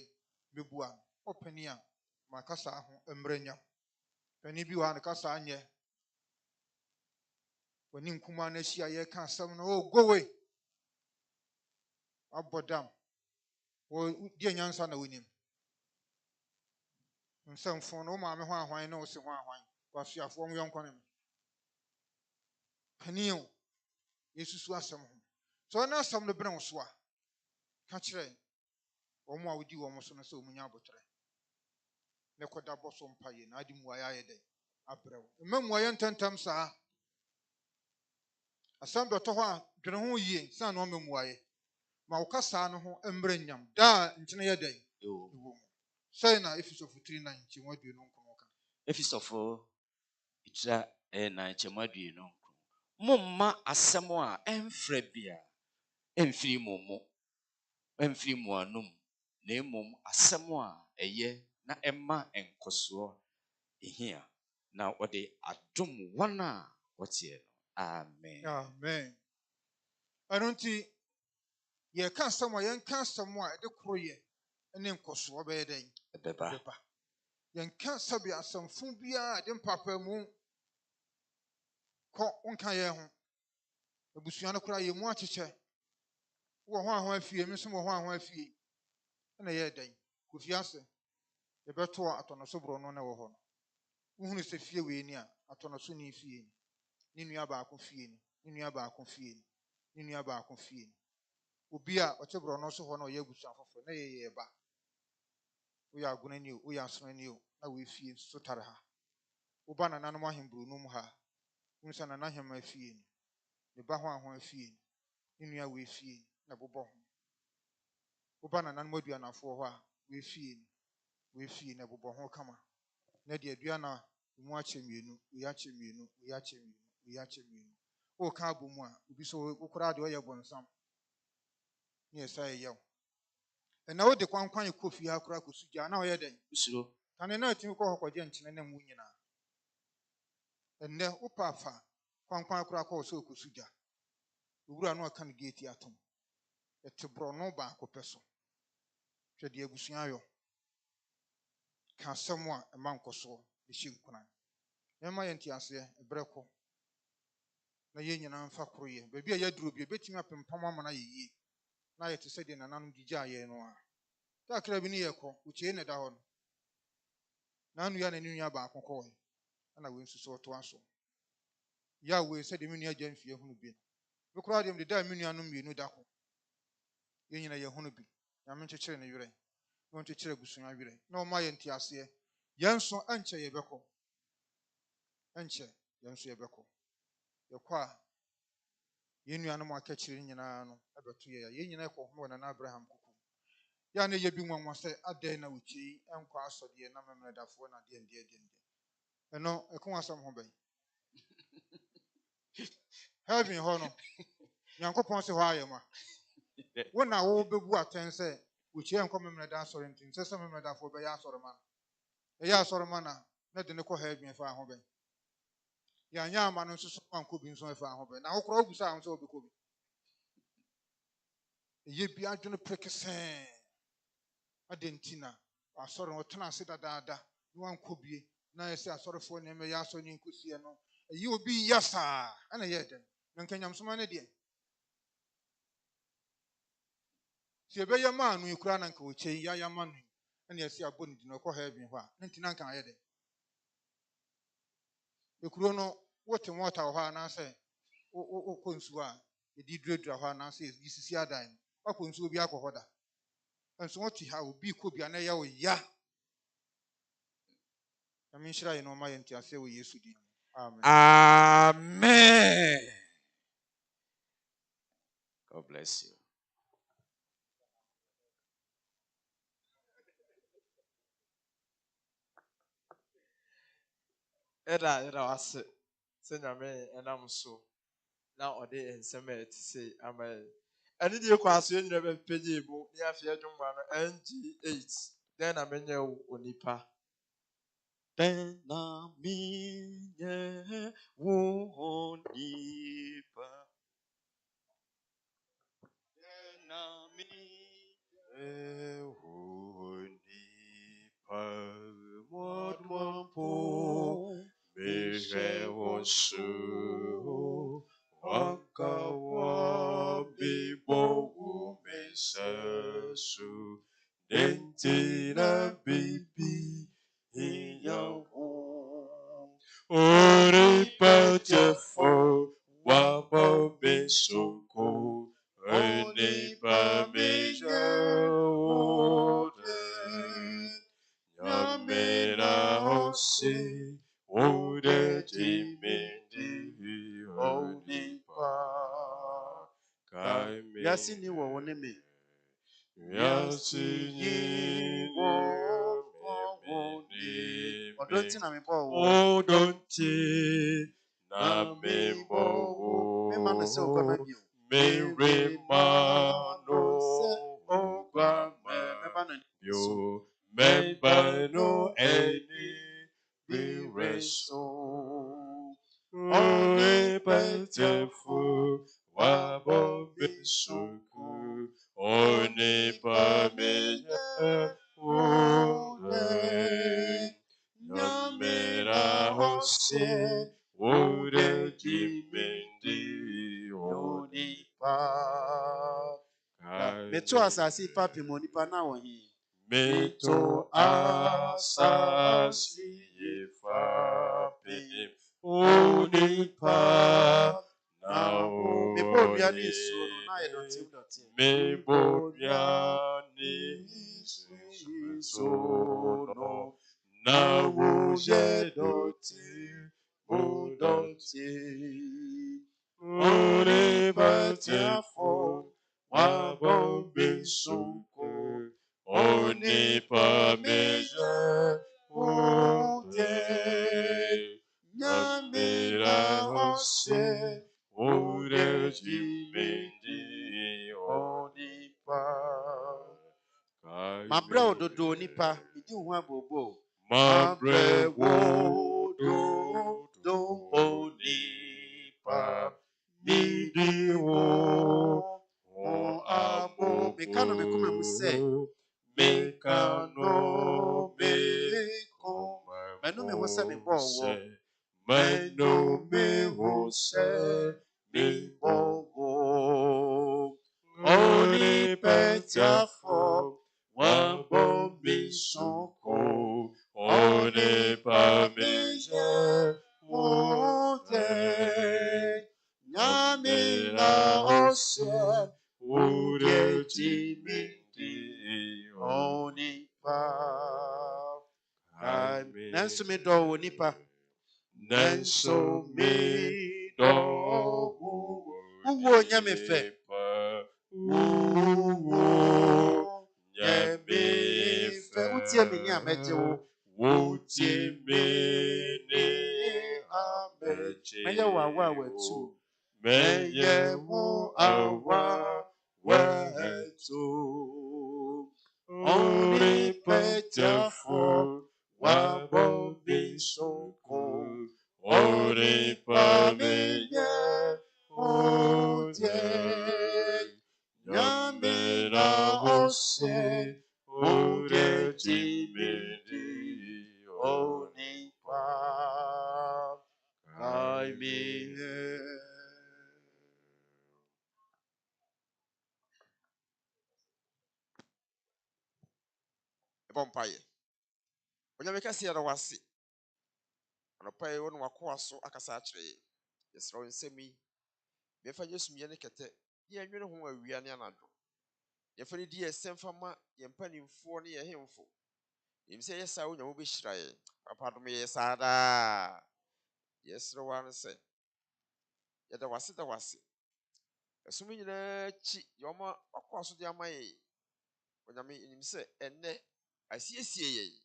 Me bua. Opani a makasa ho emrenya. Pani bi wa na kasa anye. Wani nkuma na hia ye ka asɛm no o go way. Abodam. O die nyansa na wonim. Nsamfo no ma me ho ahwan na o se ho ahwan. Wasuafo mo yonkɔ ne. panio Jesus was some. So now some the brown swa. Catch rain. Or more would you almost on a so many abotre. Nekoda bosom paye, I didn't why I day. Abro. Remember, 10 times, sir. Asante toha dwene ho yie san no memwaye ma wo kasa no ho embranyam da nkyene ye den Yo. say na efisofu 39 nchi wadue no nkono ka Efisofo itra na chemadue no. Momma asɛm a ɛmfrɛ bia ɛmfiri mo mo ɛmfiri mo anum na mmom asɛm a ɛyɛ na ɛma nkɔsoɔ ehia na wɔde adom wɔn a wɔteɛ no. Amen. amen anunti ye ka asɛm a ye nka asɛm a de koroye ne nkoso be den Ɛbɛba. ye nka sabi asɛmfo bia de mpapa mu ko nka ye ho abusua no kora ye mu akyekyɛ wo ho ahon afie mi so mo ho ahon afie na ye den Kofiase ye beto atonoso bro no na wo ho no uhunu se fie we ni a atonoso ni fie ni nua ba akọ fie ni nua ba akọ fie ni nua ba akọ fie obi a oche bro no so ho na ye abusua fofo na ye ba wo ya aguna ni o wo ya asona ni o na we fie so tare ha wo ba na nanom ahembro no mu ha unsa na nahema fie ni ne ba ho ahon fie ni nua we fie na bobɔ ho wo ba na nanom aduanafo ho a we fie na bobɔ ho kama na de aduana mu ache mienu we ache mienu we ache mienu we ache mienu o ka abomu a obi so wo kora de o ye bonsam ni esai yew na wo de kwankwan Kofi ha kora kosuja na o ye den Usuro. kane na atimi kɔ hɔkɔgye nkyene na mu nyina enne wo papa kwankwan kora kɔ so kosuja owura no aka ne gate atom ete bro no ba akopɛ so hwɛ de abusua yo ka asɛm a ɛma nkɔso de hye nkunan yɛma yɛ ntiase ebrɛko na yɛ nyina mfa koroye baabi a yɛduro bi betimi apempam ama na yɛyie na yɛte sɛ de nananom gigya yɛ no a kakra bi ne yɛkɔ ukyie ne da hɔ no na anu ya na nua ba akokɔ na we nsuso to aso ya we sɛ de menua agya mfie hunu bi no kora de da menua no mienu da ko yɛ nyina yɛ hunu bi na me nkyekere ne yere na nkyekere busua yere na o ma yɛ ntiase yɛnso ankyɛ yɛbɛkɔ ankyɛ yɛnso yɛbɛkɔ yɛkɔ a yɛ nua no mu akɛkyere nyina no abeto yɛ nyina kɔ ho na Abraham kuku ya na yɛ bi nwanwa sɛ adɛn na ukyie enkɔ asɔdeɛ na memredafo na de ɛno ɛko asɛm ho bɛn heaven hɔ no Nyankopɔn se hɔ ayɛ ma wo na wo bebu atɛn sɛ ukyie enkɔ memreda asɔre ntin sɛ sɛ memredafo bɛyɛ asɔre ma ɛyɛ asɔre ma na de ne kɔ heaven fa ho bɛn ya nya ama no nso so ankɔ bi nso fa ho bɛn na wo kora wo busa ho sɛ obekɔ bi ɛyɛ bi adwene prekesɛn adentina asɔre no tena ase dadaada no ankɔ bie na yɛ sɛ asɔrefoɔ ne mɛyɛ asɔre ne nkosie no ɛyɛ obi yasa ana yɛ den na nkanyamsoma ne deɛ si ɛbɛyɛ maa no ikura na nka wɔkyɛ ya ya ma no ɛna yɛsi abɔ ne dina ɔkɔ heaven hɔ a ne ntina nka ayɛ den ekuro no wote mɔta hɔ anaasɛ wokɔ nsuo a yɛdi duradura hɔ anaasɛ yɛsisi adan no wakɔ nsuo bi akɔ hɔ da nso wote ha obi kɔ bi ana yɛ wo ya na menhyira yɛ no ɔma yɛ ntiase wɔ Yesu din amen Amen. God bless you. Era wase sɛ nyame ɛnam so na ɔde nsɛm a ɛte sɛ ama ɛne deɛ kɔ aso nyina bɛpɛgye mu ne afei adwuma no NG8 dɛn na menyɛ wo onipa Tena minye wonipa. Tena minye wonipa. Wadwampo mehe wonsu. Wakawa bibo umesasu. Dentina baby. Ore pate fo wa nipa meja ode nyamera hosi ode jimindi onipa kai Yasi ni wo wone me. yasi ni wo wone Odonti na me bo wo. odonti na me bo Me manu se ogba bio. mere mano ogba Me ba no yo membano eni bireso ole patefu wabo besuku one pamenya ole nyamera hose ore jimendi onipa meto asasi papi mo nipa na wo hi. Meto asasi yefape onipa na o Me bo bia ni su no na ye doti. me bonya ni so no na wo ye doti onipa tiafo wabo bisuko onipa meja ode nyamira hose ode jimendi onipa Mabra ododo nipa, midi ho abobo. mabre wodo do onipa midi wo abo Mekano mekuma mu se. mekano meko Manu me ho se me bo wo. mano me ho se me bo wo oni petiafo wabo bisoko oni pameje ode nyamina ose ode timindi onipa Nanso me do wo nipa. nanso me do Uwo nyame fe. Uwo nyame fe Utie me ni ameje wo. Wotie me ni ameje Meye wo awa watu. Meye wo awa watu Ori petiafo wabo bisoko Ori pameye ode nyamira hose ode jimedi onipa kaimihe Bompaye. Onyame kase yɛ wase. Anopaye wonu wakoa so akasa akyerɛ. Yɛsrɛ nsɛmi. Mefa Yesu miye ne kɛtɛ. Yɛ nwene ho awia ne anadwo. Yɛfa ne di yɛsɛm fama yɛmpanimfoɔ ne yɛhemfo. Yɛmsɛ yɛsa wo nyamo behyira yɛ. Papa dom yɛ saada. Yɛsrɛ wa ne sɛ. Yɛda wase da wase. Ɛsom nyinaa akyi yɛma wakoa so de ama yɛ. Onyame nim sɛ ɛnɛ asiesie yɛ.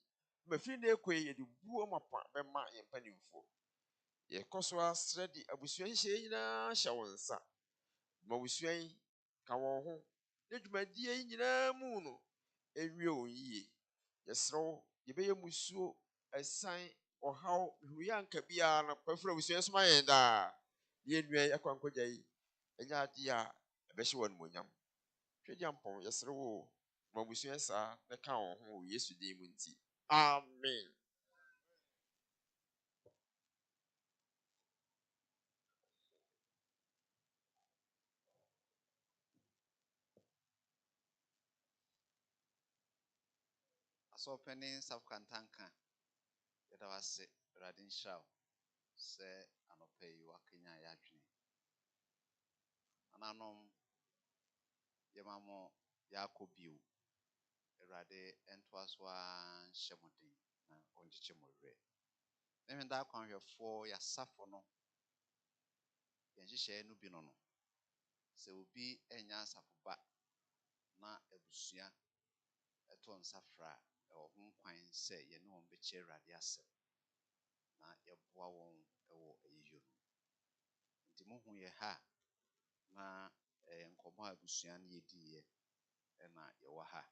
Mafiri na ekwe yɛ de buo mapa bɛma yɛmpanimfoɔ. Yɛkɔ so asrɛ de abusua nhyehyɛ nyinaa hyɛ wo nsa. Ma abusua yi ka wɔn ho. Ne dwumadie yi nyinaa mu no ewie wɔn yie. Yɛsrɛ wo yɛbɛyɛ musuo ɛsan ɔhaw huri anka biara no kwafura abusua so ma yɛn daa. Ne nua yi akwankɔgya yi ɛnyɛ ade a ɛbɛhyɛ wɔn animuonyam. Twɛdi ampɔn yɛsrɛ wo ma abusua saa na ka wɔn ho wɔ Yesu din mu nti. Amen. So penny Safkantanka, yet I was Radin Shaw, say, and pay you a Kenya Yadri. And I know Yamamo Yakobiu, Erade, Entwaswa Shemodi, and Onchimore. Then that can your 4 ya safono, Yanshe Nubinono. Se will be enya safuba na ebusia eto nsafra ewo ho kwan se ye ne on be che rade asem na ye boa won ewo eyiyo nti mo hu ye ha na nkomo abusia na ye diye na ye wa ha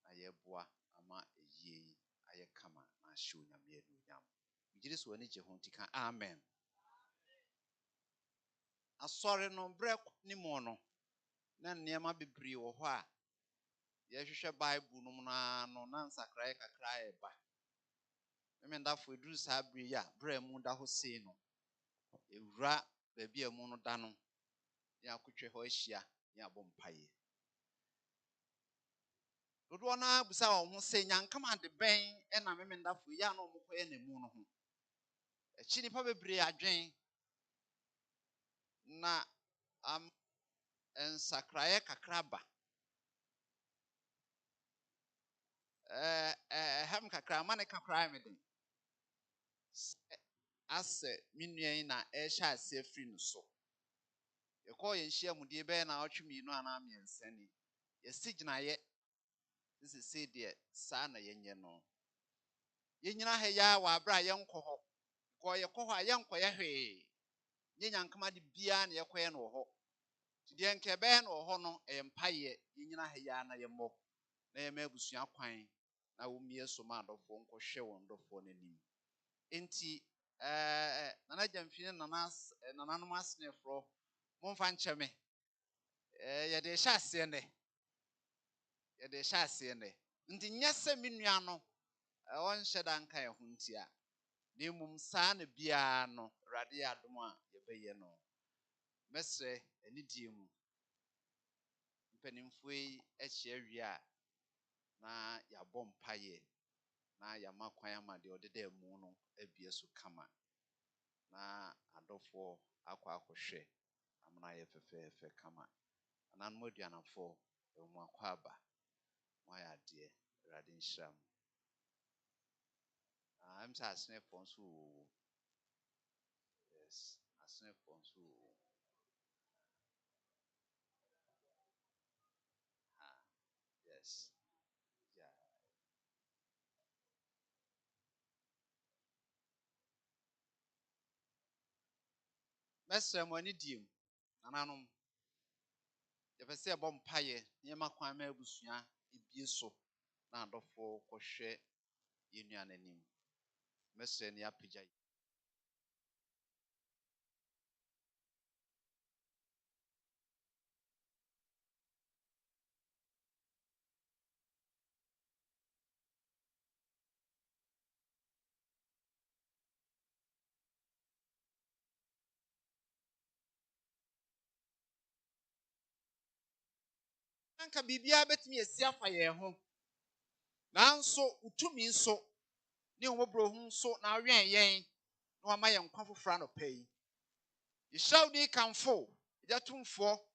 na ye boa ama eyi aye kama na hye onyame anunyam bigire so ani je ho ntika amen asore no bre ni mo no na niema bebre wo ho a ye hwehwe bible no na no na nsakra kakra e ba memenda fo eduru sa bre ya bra mu da ho sei no ewura ba bia mu no da no ya akotwe ho ahia ya bompaye dodo na busa wo ho sei nyankama de ben e na memenda fo ya no mokoye na mu no ho echi nipa bebre adwen na nsakra kakra ba ham kakra mane kakra me den ase minua na ehya ase free no so ye call ye hia mudie be na otwemi no ana miensa ni ye sigina ye this is say there sa na ye nye no ye nyina ha ya wa abra ye nkoho ko ye koho a ye nkoye hwe nye nyankama de bia na ye koye no ho tidie nke be no ho no empaye ye nyina ha ya na ye mo na ye mabusua kwan na wo mie so ma adofo nkohwe won dofo nanim enti nana jamfine nananom asnefro momfa ncheme ye de hya ase ne nti nyese menua no on hyeda nka ye ho ntia na mum saa na bia no rade adom a ye beye no mesre anidie mu mpanimfoi ehye awia na ya bompaye na ya makwan amade odeda mu no abie so kama na adofo akwa akohwe amna ye fefe kama anan moduanafo emu akwa aba moya de rade nhram I'm saying asne ponsu yes asne ponsu yes yeah mesre mo ani diem ananom ye pese bom paye ye makwan ma abusua ebie so na adofo kohwe yenua nanim mesre ni apija anka bibia betimi esia fa ye ho nanso utumi nso ne omobro hu nso na awen yen na wama ye nkwa fofra no pay ye shawdi kanfo ejatumfo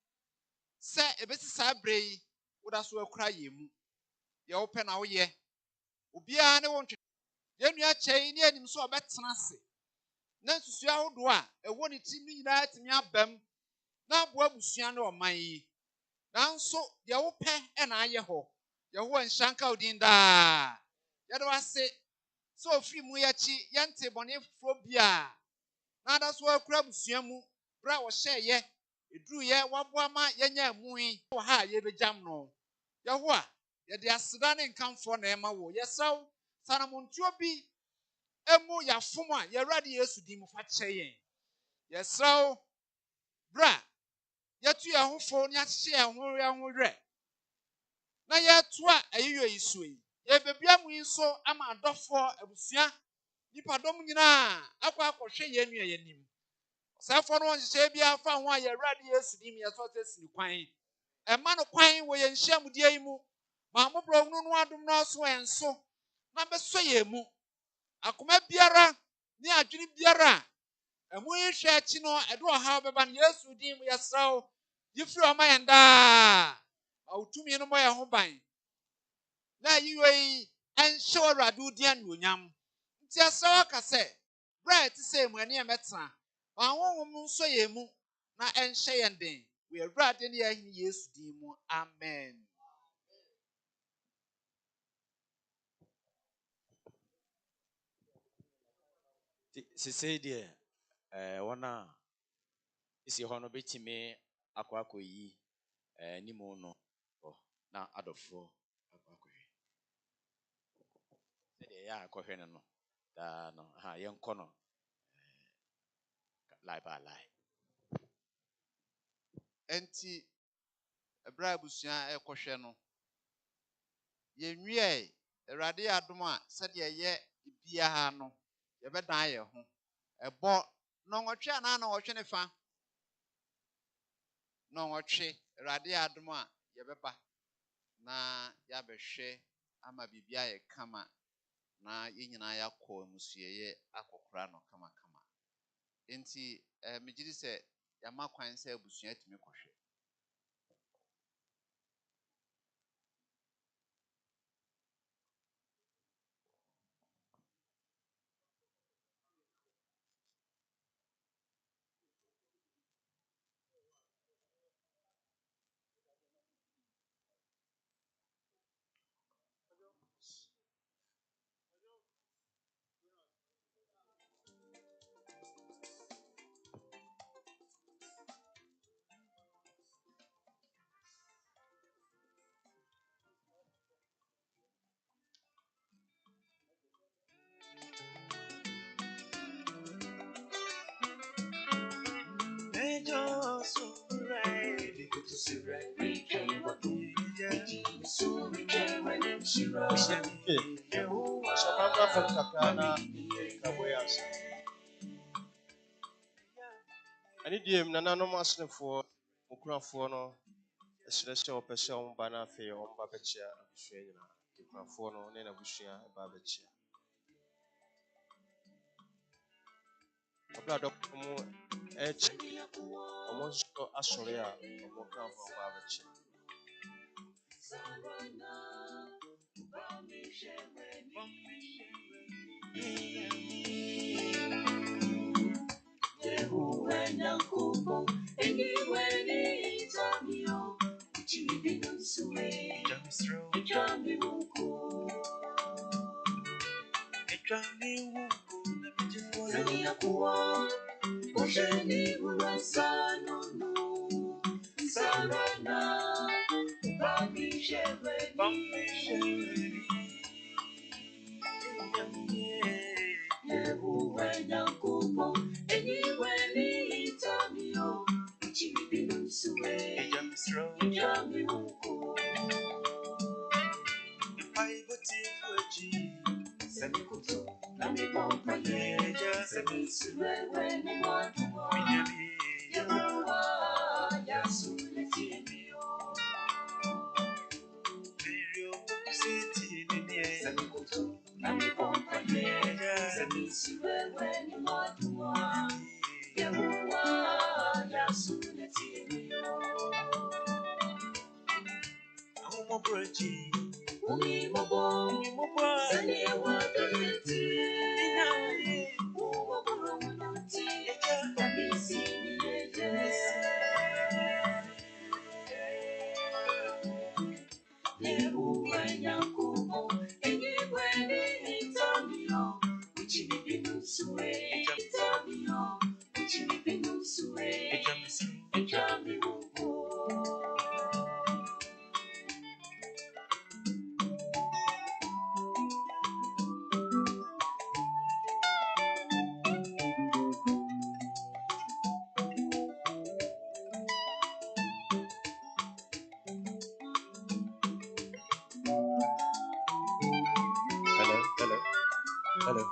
se ebesi sa brei woda so akura yemu ye ope na wo ye obia ne won ye nua chei ne anim so obetena se na susu ahodo a ewo ne tim nyina timi abam na abo abusua ne oman yi nanso ye wo pe e na aye ho ye ho nshanka odin da ye do ase so ofiri mu ya chi ye nte bone foforo bia na da so akura abusua mu bra wo hye ye eduru ye wabo ama ye nya amuyi wo ha ye bejam no ye ho a ye de aseda ne nkamfo na ema wo ye saw sanamontuo bi emu ya fom a ye rade Yesu di mu fa kyeyen ye saw bra ye tu ye ho fo ne ahye ye ho re na ye to a ayeyo isui ye bebia mu nso ama adofo abusua nipa dom nyina akwa akohwe ye nua ye nim safo no nhye bia fa ho a ye rade Yesu di mu ye so tesini kwan ema no kwan wo ye nhyiamudie yi mu ma mobro hunu no adom no so enso na beso ye mu akoma biara ni adwene biara emu hwe achi no edo ha beba no Yesu din mu yesraw yifiri o ma yenda utumi no moye ho ban na yiwe enhye Awurade di anuonyam nti asawa ka se bread ti se mu ene emetra ahonhom nso ye mu na enhye yenden we Awurade ne yahini Yesu din mu amen. Sisi deɛ wɔn a esi hɔ no betumi akɔyi nimu no na adɔfoɔ akɔhwɛ sɛdeɛ yɛ akɔhwɛ no no daa no yɛnkɔ no lie by lie. Enti ebra abusua ekɔhwɛ no yenwie Awurade adom a sɛdeɛ yɛ bia no yɛbɛdan yɛ ho ɛbɔ na ɔtwe ana na ɔtwe ne fa na ɔtwe Awurade adom a yɛbɛba na yɛabɛhwɛ ama bibia yɛ kama na yɛnyina yakɔ amusueyɛ akɔkora no kama. Enti megye sɛ yɛama kwan sɛ abusua tumi kɔhwɛ. Ani diem na nanom asnefoɔ okurafoɔ no ɛsrɛsrɛ ɔpɛsɛ ɔmba na afei ɔmba bɛkyia abusua nyinaa. Okurafoɔ no ne n'abusua ɛba bɛkyia. Ɔbla dɔkɔ mu ɛkyi ɔmo nso asɔre a ɔmo okurafoɔ ɔba bɛkyia. Hello.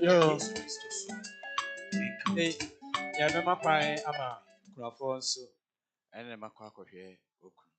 Yo. Hey, yeah, me makwan ama kurafo nso. ɛne makɔ akɔhwɛ okunu.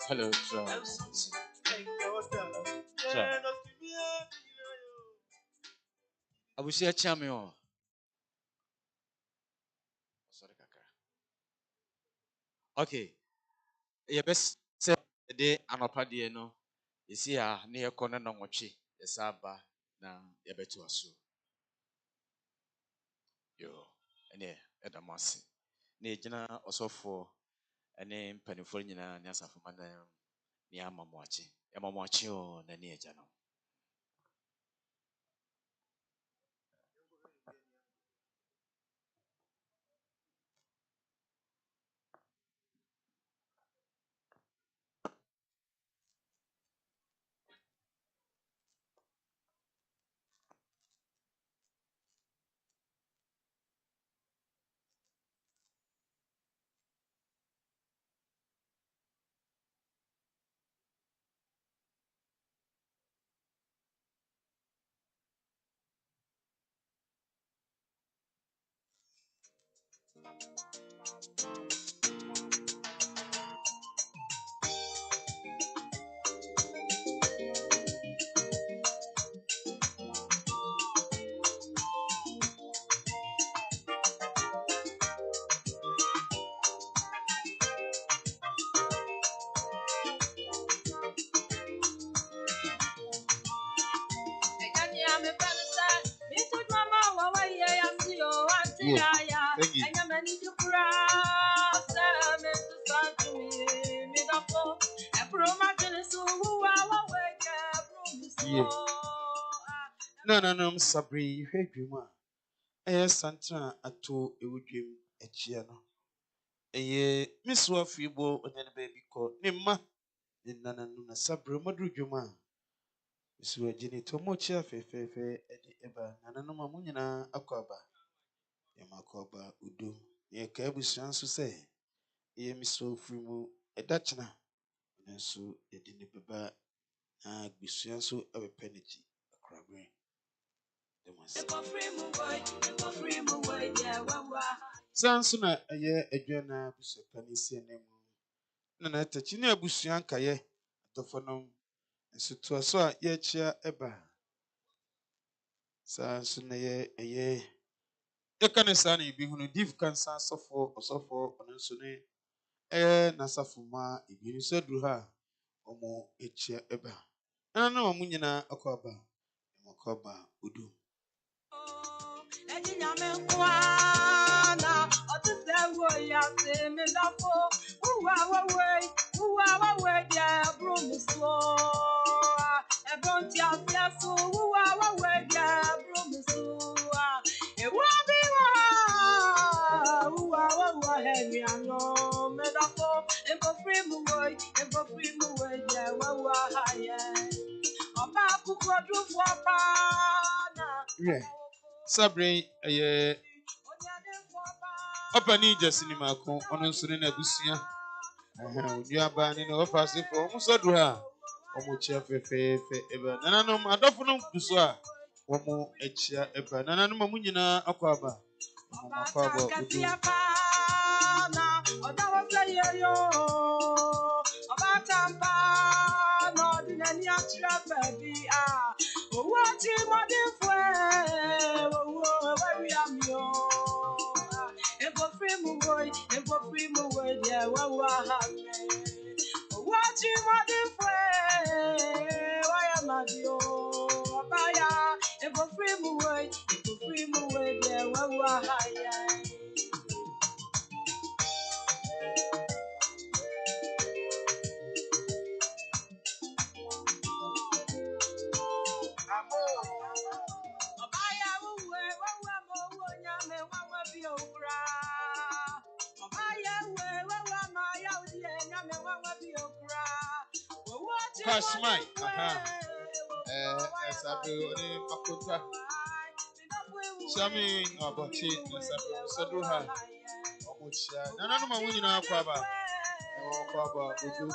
Hello, Abusia chame o. Sorry kaka. Okay. Ye best say de anopa de no. Isi a ne ye kɔ na nwɔtwe. Yesa ba na ye betu aso. Yo, ene edamase. Ne gyina osofo ene mpanifo nyina ne asafo mana ne amamoache. Amamoache o na ne agya no. No, Sabri, Hedrima. Santa ato ewudwem achia no. Miss Wafibo and then baby called Nimma. Nana na Sabri Madrujuma. Miss Virginia Tomocha Fefe Eddie Eba, Nana Mamunina Akoba. Yamakoba Udu. Ye Cabus Chansu say. Ye Miss Frimu a Dutchna. And so ye didn't beba. Bisuanso a penny. A crabbe. Sansona a year a journal, Busapani, Nana Tachina Busianka ye, Tofonum, and so to a so ye cheer eba. Sansona ye a year. The Canesani be who div can sans of four or so for on Sune, Nasafuma, if you said to her, or more a cheer eba. And I know Munina Akoba, Makoba, Udu. Sabre Opani Jasinima ko ono nsune na busia. Onua ni no ofase fo omo sodu ha. Omo chia fefefe eba. Nananom adofo no kuso a omo echia eba. Nananom mu nyina akwaba. Omo akwaba udu. Kashmai, Sabre oni makonta. Shami abachi Sabre sodu ha. Omo chia. Nananom mu nyina akwaba. Akwaba udu.